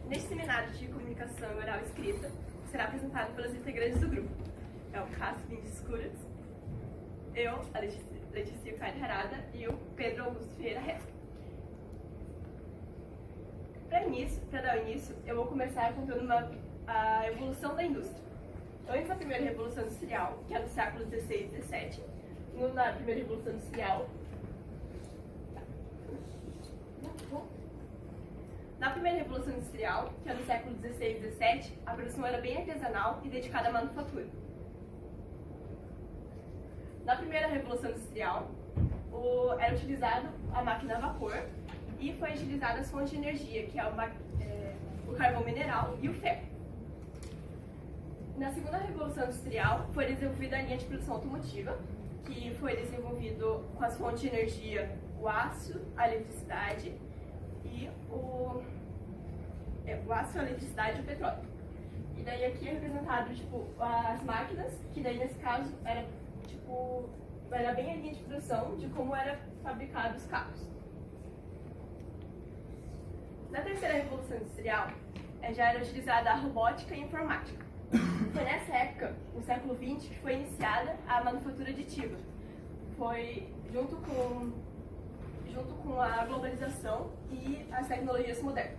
Neste seminário de comunicação oral e escrita, será apresentado pelas integrantes do grupo. É o Cássio Vinicius Curas, eu, a Letícia Caio Harada e o Pedro Augusto Ferreira Resta. Para dar início, eu vou começar contando a evolução da indústria. Antes da primeira Revolução Industrial, que é no século XVI e XVII, na primeira Revolução Industrial, na primeira Revolução Industrial, que é no século XVI e XVII, a produção era bem artesanal e dedicada à manufatura. Na primeira Revolução Industrial, era utilizada a máquina a vapor e foi utilizada as fontes de energia, que é o carvão mineral e o ferro. Na segunda Revolução Industrial, foi desenvolvida a linha de produção automotiva, que foi desenvolvido com as fontes de energia, o aço, a eletricidade e o aço, a eletricidade e o petróleo. E daí aqui é representado as máquinas, que daí nesse caso era bem a linha de produção de como era fabricado os carros. Na terceira Revolução Industrial, já era utilizada a robótica e a informática. Foi nessa época, no século XX, que foi iniciada a manufatura aditiva. Foi junto com a globalização e as tecnologias modernas.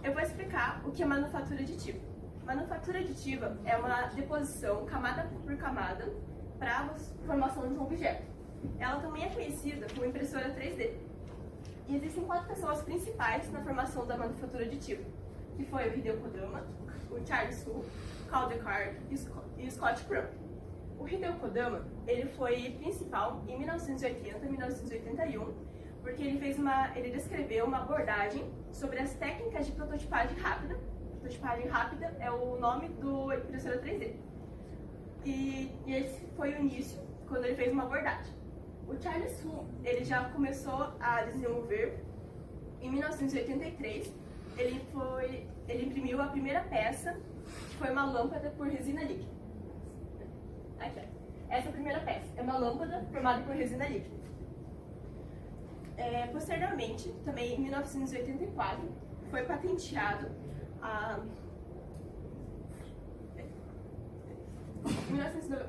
Eu vou explicar o que é manufatura aditiva. Manufatura aditiva é uma deposição, camada por camada, para a formação de um objeto. Ela também é conhecida como impressora 3D. E existem 4 pessoas principais na formação da manufatura aditiva, que foi o Hideo Kodama, o Charles Hu, Carl Descartes e o Scott Crumb. O Hideo Kodama, ele foi principal em 1980 e 1981, porque ele descreveu uma abordagem sobre as técnicas de prototipagem rápida. Prototipagem rápida é o nome do impressora 3D. E esse foi o início, quando ele fez uma abordagem. O Charles Hu, ele já começou a desenvolver em 1983. Ele imprimiu a primeira peça, que foi uma lâmpada por resina líquida. Aqui, ó. Essa é a primeira peça. É uma lâmpada formada por resina líquida. Posteriormente, também em 1984, foi patenteado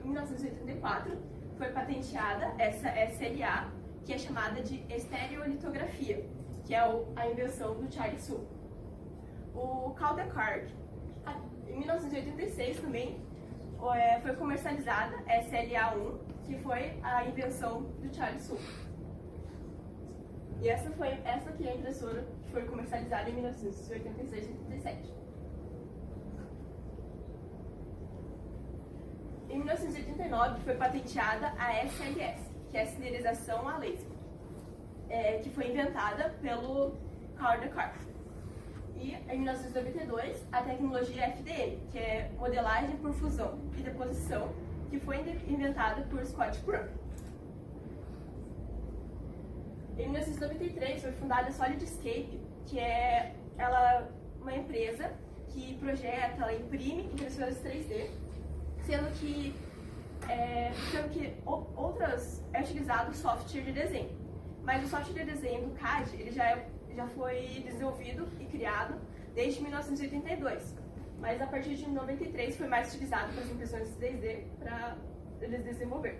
Em 1984, foi patenteada essa SLA, que é chamada de estereolitografia, que é a invenção do Charles Hu. O Carl Descartes, em 1986 também, foi comercializada a SLA1, que foi a invenção do Charles Hu. E essa aqui é a impressora que foi comercializada em 1986 e 87. Em 1989 foi patenteada a SLS, que é a sinalização a laser, que foi inventada pelo Carl Descartes. E em 1992 a tecnologia FDM, que é modelagem por fusão e deposição, que foi inventada por Scott Crumb. Em 1993 foi fundada a SolidScape, que é uma empresa que projeta, ela imprime impressoras 3D, sendo que é utilizado o software de desenho. Mas o software de desenho do CAD ele já foi desenvolvido e criado desde 1982. Mas a partir de 93 foi mais utilizado para as impressões 3D para eles desenvolver.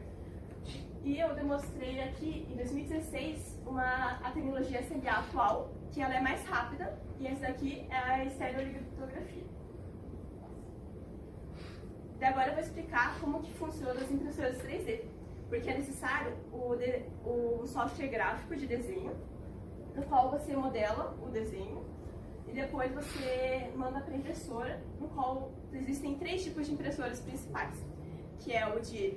E eu demonstrei aqui, em 2016, a tecnologia SLA atual, que ela é mais rápida, e essa daqui é a estereolitografia. E agora eu vou explicar como que funcionam as impressoras 3D, porque é necessário o software gráfico de desenho, no qual você modela o desenho, e depois você manda para a impressora, no qual existem 3 tipos de impressoras principais, que é o de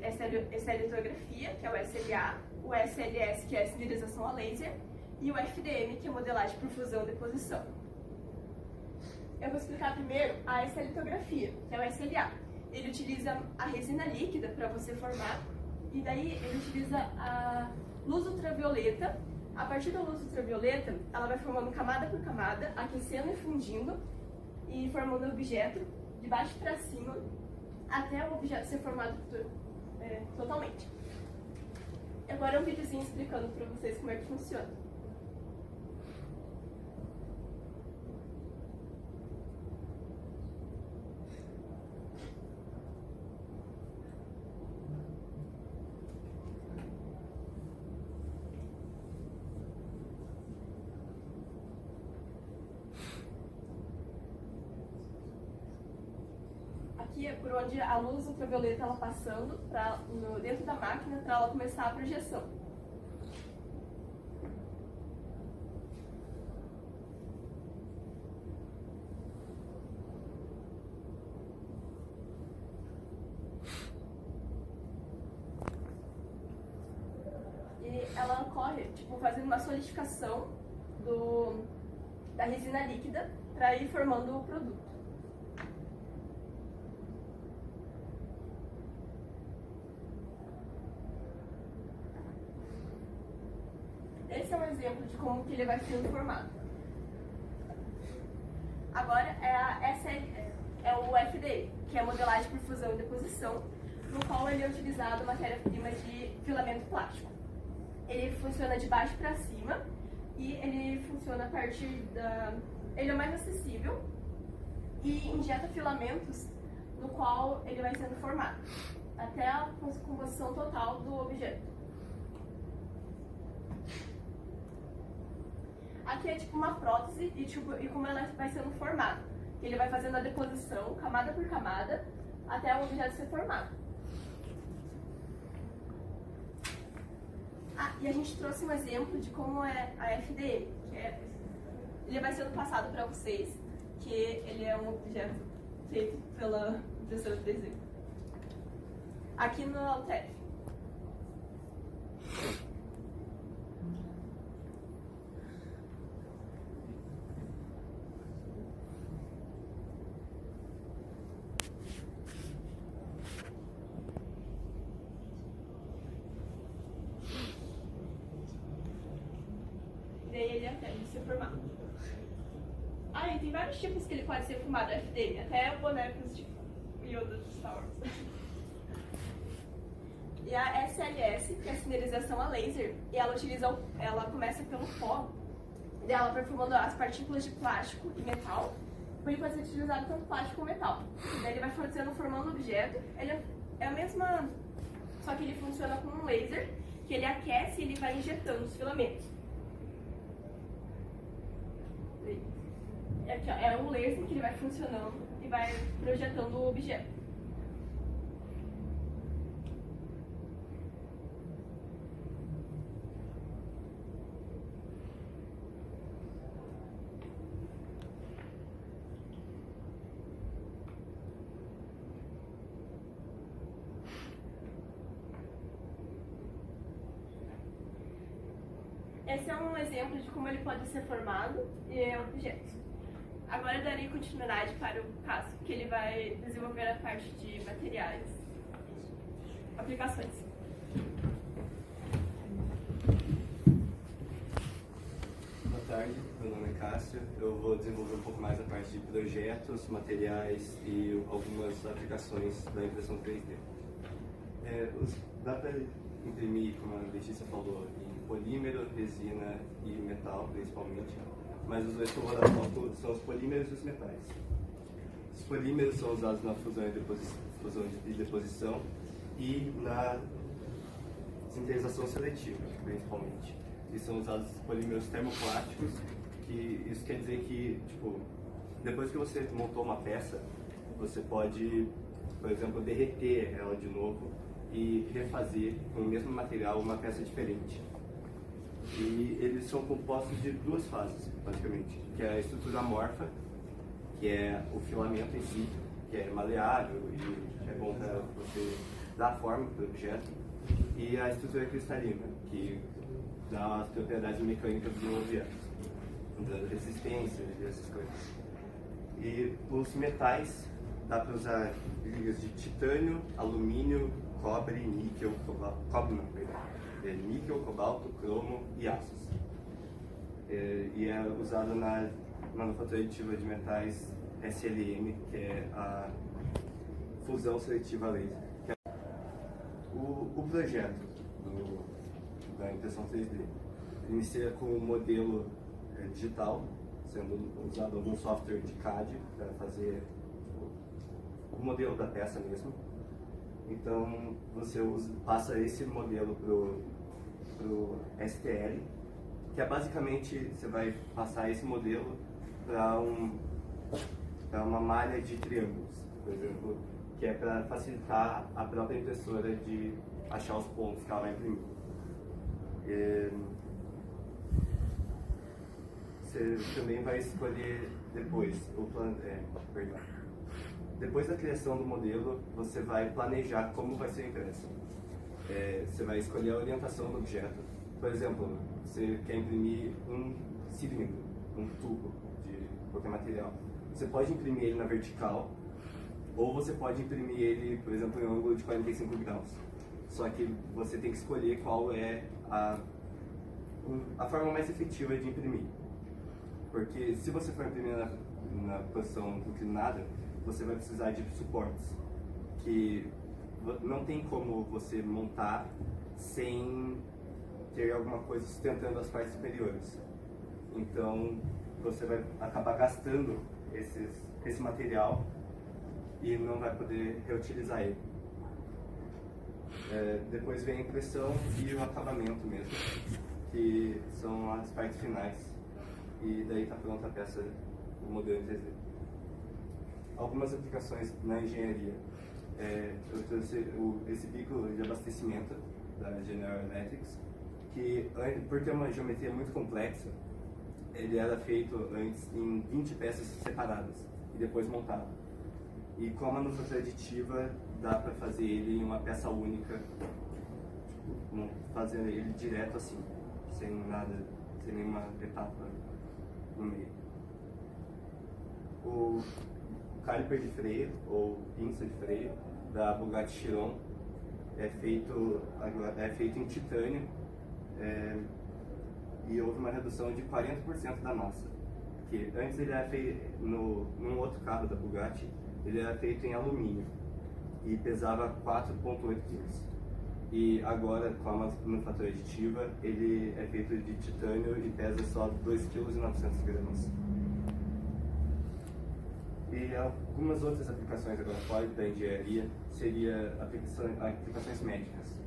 estereolitografia, que é o SLA, o SLS, que é a sinalização a laser, e o FDM, que é modelagem por fusão e deposição. Eu vou explicar primeiro a estereolitografia, que é o SLA. Ele utiliza a resina líquida para você formar, e daí ele utiliza a luz ultravioleta. A partir da luz ultravioleta, ela vai formando camada por camada, aquecendo e fundindo, e formando o objeto de baixo para cima, até o objeto ser formado totalmente. Agora é um videozinho explicando para vocês como é que funciona. aqui é por onde a luz ultravioleta ela passando dentro da máquina para ela começar a projeção. E ela ocorre, tipo, fazendo uma solidificação da resina líquida para ir formando o produto. Esse é um exemplo de como que ele vai sendo formado. Agora é o FDE, que é a modelagem por fusão e deposição, no qual ele é utilizado matéria-prima de filamento plástico. Ele funciona de baixo para cima e ele funciona a partir ele é mais acessível e injeta filamentos no qual ele vai sendo formado, até a composição total do objeto. Aqui é tipo uma prótese e como ela vai sendo formada. Ele vai fazendo a deposição, camada por camada, até o objeto ser formado. E a gente trouxe um exemplo de como é a FDE, ele vai sendo passado para vocês, que ele é um objeto feito pela impressora 3D. Aqui no Altef. Daí ele até ser formado. E tem vários tipos que ele pode ser formado, FD, até bonecos de Yoda do Star Wars. E a SLS, que é a sinerização a laser, e ela começa pelo pó, dela perfumando as partículas de plástico e metal, ele pode ser utilizado tanto plástico como metal. Daí ele vai formando o objeto, ele é a mesma, só que ele funciona com um laser, que ele aquece e ele vai injetando os filamentos. Aqui, ó, é um laser que ele vai funcionando e vai projetando o objeto. Esse é um exemplo de como ele pode ser formado em objetos. Agora eu darei continuidade para o Cássio, que ele vai desenvolver a parte de materiais, aplicações. Boa tarde, meu nome é Cássio. Eu vou desenvolver um pouco mais a parte de projetos, materiais e algumas aplicações da impressão 3D. Dá para imprimir, como a Letícia falou, em polímero, resina e metal, principalmente. Mas os dois que eu vou dar foco são os polímeros e os metais. Os polímeros são usados na fusão e deposição e na sintetização seletiva, principalmente. E são usados polímeros termoplásticos, que isso quer dizer que, tipo, depois que você montou uma peça, você pode, por exemplo, derreter ela de novo e refazer com o mesmo material uma peça diferente. E eles são compostos de duas fases, basicamente, que é a estrutura amorfa, que é o filamento em si, que é maleável e é bom para você dar forma para o objeto, e a estrutura cristalina, que dá as propriedades mecânicas do objeto, dando resistência e essas coisas. E os metais, dá para usar ligas de titânio, alumínio, cobre, níquel, níquel, cobalto, cromo e aços. E é usado na manufatura aditiva de metais SLM, que é a fusão seletiva laser. O projeto da impressão 3D inicia com um modelo digital, sendo usado algum software de CAD para fazer o modelo da peça mesmo. Então você passa esse modelo pro STL, que é basicamente, você vai passar esse modelo para uma malha de triângulos. Por exemplo, que é para facilitar a própria impressora de achar os pontos que ela vai imprimir. Você também vai escolher depois depois da criação do modelo, você vai planejar como vai ser impresso. Você vai escolher a orientação do objeto. Por exemplo, você quer imprimir um cilindro, um tubo de qualquer material. Você pode imprimir ele na vertical, ou você pode imprimir ele, por exemplo, em um ângulo de 45 graus. Só que você tem que escolher qual é a forma mais efetiva de imprimir. Porque se você for imprimir na posição inclinada, você vai precisar de suportes, que não tem como você montar sem ter alguma coisa sustentando as partes superiores. Então, você vai acabar gastando esse material e não vai poder reutilizar ele. Depois vem a impressão e o acabamento mesmo, que são as partes finais. E daí está pronta a peça, o modelo em 3D. Algumas aplicações na engenharia. Eu trouxe esse bico de abastecimento da General Electric, que por ter uma geometria muito complexa, ele era feito antes em 20 peças separadas e depois montado. E com a manufatura aditiva dá para fazer ele em uma peça única, tipo, fazendo ele direto assim, sem nenhuma etapa no meio. O caliper de freio, ou pinça de freio, da Bugatti Chiron, é feito em titânio, e houve uma redução de 40% da massa. Que antes ele era feito, num outro carro da Bugatti, ele era feito em alumínio e pesava 4,8 kg. E agora, com a manufatura aditiva, ele é feito de titânio e pesa só 2,9 kg. E algumas outras aplicações agora fora da engenharia seria aplicações médicas.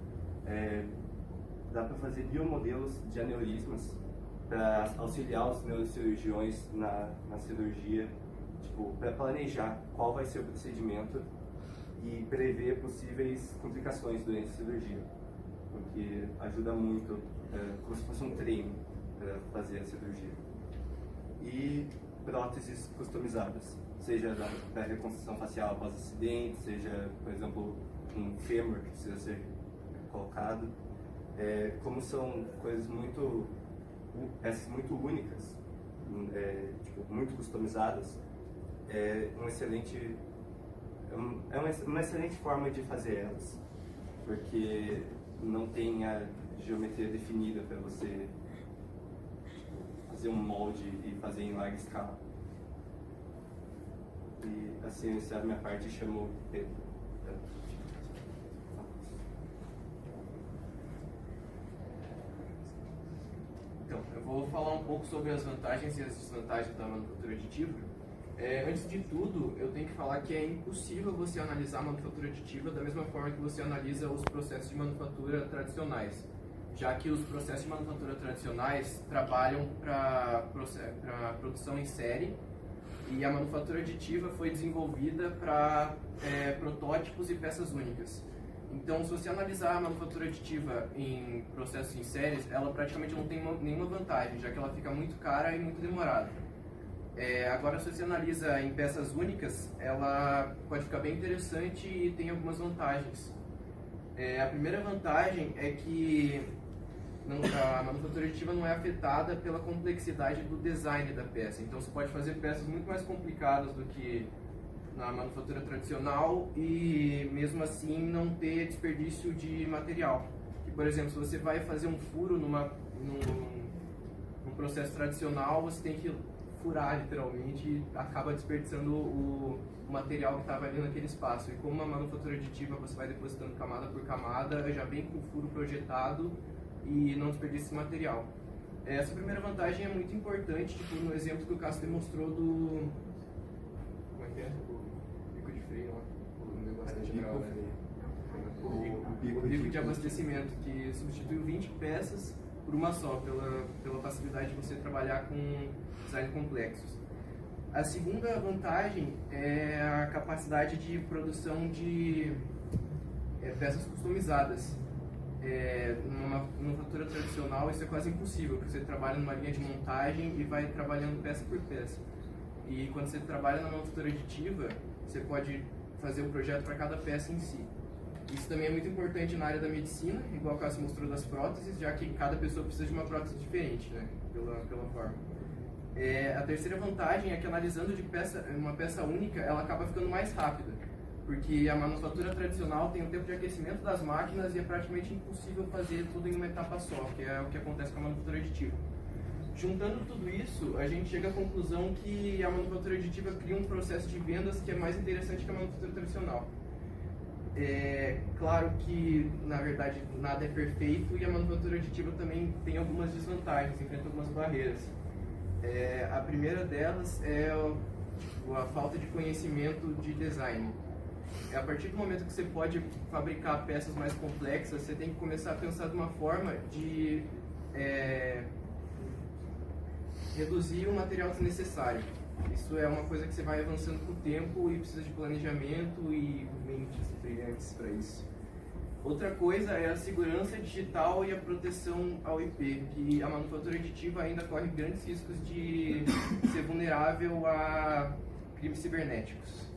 Dá para fazer biomodelos de aneurismas para auxiliar os neurocirurgiões na cirurgia, tipo, para planejar qual vai ser o procedimento e prever possíveis complicações durante a cirurgia, porque ajuda muito, como se fosse um treino para fazer a cirurgia. E próteses customizadas, seja para reconstrução facial após acidente, seja, por exemplo, um fêmur que precisa ser colocado. Como são coisas muito únicas, tipo, muito customizadas, é uma excelente forma de fazer elas, porque não tem a geometria definida para você fazer um molde e fazer em larga escala. E assim eu encerro minha parte e chamo Pedro. Então, eu vou falar um pouco sobre as vantagens e as desvantagens da manufatura aditiva. Antes de tudo, eu tenho que falar que é impossível você analisar a manufatura aditiva da mesma forma que você analisa os processos de manufatura tradicionais, já que os processos de manufatura tradicionais trabalham para produção em série e a manufatura aditiva foi desenvolvida para protótipos e peças únicas. Então, se você analisar a manufatura aditiva em processos em séries, ela praticamente não tem nenhuma vantagem, já que ela fica muito cara e muito demorada. Agora, se você analisa em peças únicas, ela pode ficar bem interessante e tem algumas vantagens. A primeira vantagem é que a manufatura aditiva não é afetada pela complexidade do design da peça. Então, você pode fazer peças muito mais complicadas do que na manufatura tradicional e, mesmo assim, não ter desperdício de material. E, por exemplo, se você vai fazer um furo num processo tradicional, você tem que furar, literalmente, e acaba desperdiçando o material que estava ali naquele espaço. E como a manufatura aditiva você vai depositando camada por camada, já vem com o furo projetado e não desperdiça esse material. Essa primeira vantagem é muito importante, tipo, no exemplo que o Cássio demonstrou do... Como é que é? O bico de freio lá. O negócio da geral, né? O bico de abastecimento, que substituiu 20 peças por uma só, pela facilidade de você trabalhar com design complexos. A segunda vantagem é a capacidade de produção de peças customizadas. Numa manufatura tradicional isso é quase impossível, porque você trabalha numa linha de montagem e vai trabalhando peça por peça. E quando você trabalha na manufatura aditiva, você pode fazer o projeto para cada peça em si. Isso também é muito importante na área da medicina, igual o caso mostrou das próteses, já que cada pessoa precisa de uma prótese diferente, né, pela forma. A terceira vantagem é que analisando uma peça única, ela acaba ficando mais rápida, porque a manufatura tradicional tem o tempo de aquecimento das máquinas e é praticamente impossível fazer tudo em uma etapa só, que é o que acontece com a manufatura aditiva. Juntando tudo isso, a gente chega à conclusão que a manufatura aditiva cria um processo de vendas que é mais interessante que a manufatura tradicional. Claro que, na verdade, nada é perfeito e a manufatura aditiva também tem algumas desvantagens, enfrenta algumas barreiras. A primeira delas é a falta de conhecimento de design. A partir do momento que você pode fabricar peças mais complexas, você tem que começar a pensar de uma forma de reduzir o material desnecessário. Isso é uma coisa que você vai avançando com o tempo e precisa de planejamento e mentes brilhantes para isso. Outra coisa é a segurança digital e a proteção ao IP, que a manufatura aditiva ainda corre grandes riscos de ser vulnerável a crimes cibernéticos.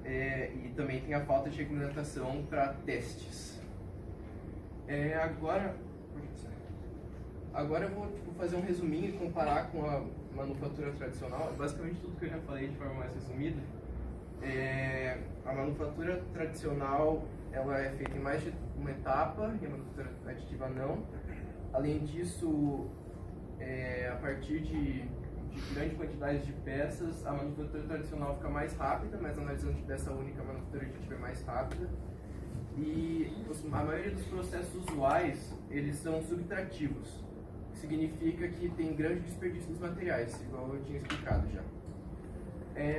E também tem a falta de regulamentação para testes. Agora eu vou fazer um resuminho e comparar com a manufatura tradicional. Basicamente tudo que eu já falei de forma mais resumida. A manufatura tradicional ela é feita em mais de uma etapa e a manufatura aditiva não. Além disso, a partir de grande quantidade de peças, a manufatura tradicional fica mais rápida, mas analisando de peça única, a manufatura aditiva é mais rápida. E a maioria dos processos usuais, eles são subtrativos, que significa que tem grande desperdício dos materiais, igual eu tinha explicado já.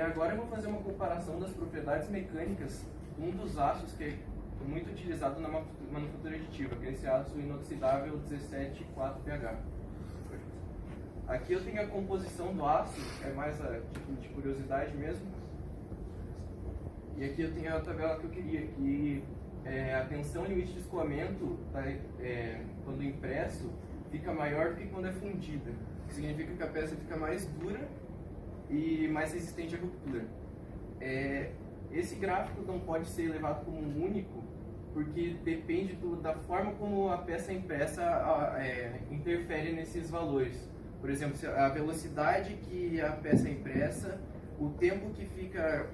Agora eu vou fazer uma comparação das propriedades mecânicas de um dos aços que é muito utilizado na manufatura aditiva, que é esse aço inoxidável 174pH. Aqui eu tenho a composição do aço, é mais de curiosidade mesmo. E aqui eu tenho a tabela que eu queria, que a tensão limite de escoamento, quando impresso, fica maior do que quando é fundida. Que significa que a peça fica mais dura e mais resistente à ruptura. Esse gráfico não pode ser levado como um único, porque depende da forma como a peça impressa interfere nesses valores. Por exemplo, a velocidade que a peça é impressa, o tempo que fica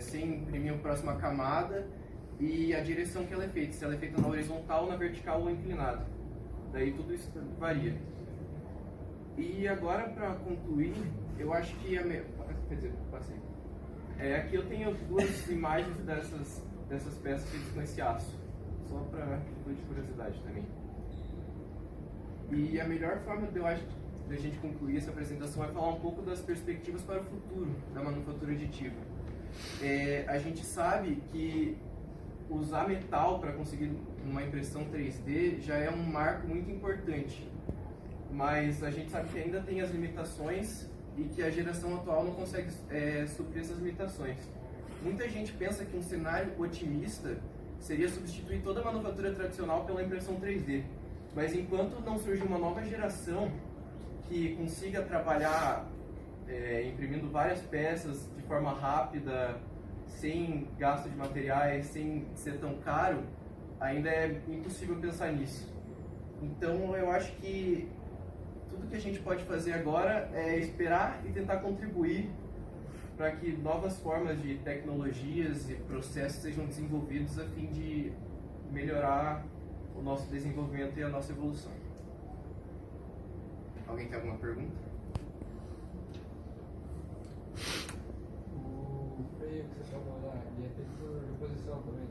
sem imprimir a próxima camada e a direção que ela é feita, se ela é feita na horizontal, na vertical ou inclinada. Daí tudo isso varia. E agora, para concluir, eu acho que quer dizer, passei. Aqui eu tenho duas imagens dessas peças feitas com esse aço, só para de curiosidade também. E a melhor forma da gente concluir essa apresentação é falar um pouco das perspectivas para o futuro da manufatura aditiva. A gente sabe que usar metal para conseguir uma impressão 3D já é um marco muito importante, mas a gente sabe que ainda tem as limitações e que a geração atual não consegue suprir essas limitações. Muita gente pensa que um cenário otimista seria substituir toda a manufatura tradicional pela impressão 3D, mas enquanto não surgir uma nova geração que consiga trabalhar imprimindo várias peças de forma rápida, sem gasto de materiais, sem ser tão caro, ainda é impossível pensar nisso. Então eu acho que tudo que a gente pode fazer agora é esperar e tentar contribuir para que novas formas de tecnologias e processos sejam desenvolvidos a fim de melhorar o nosso desenvolvimento e a nossa evolução. Alguém tem alguma pergunta? O freio que você falou lá, ele é feito por reposição também?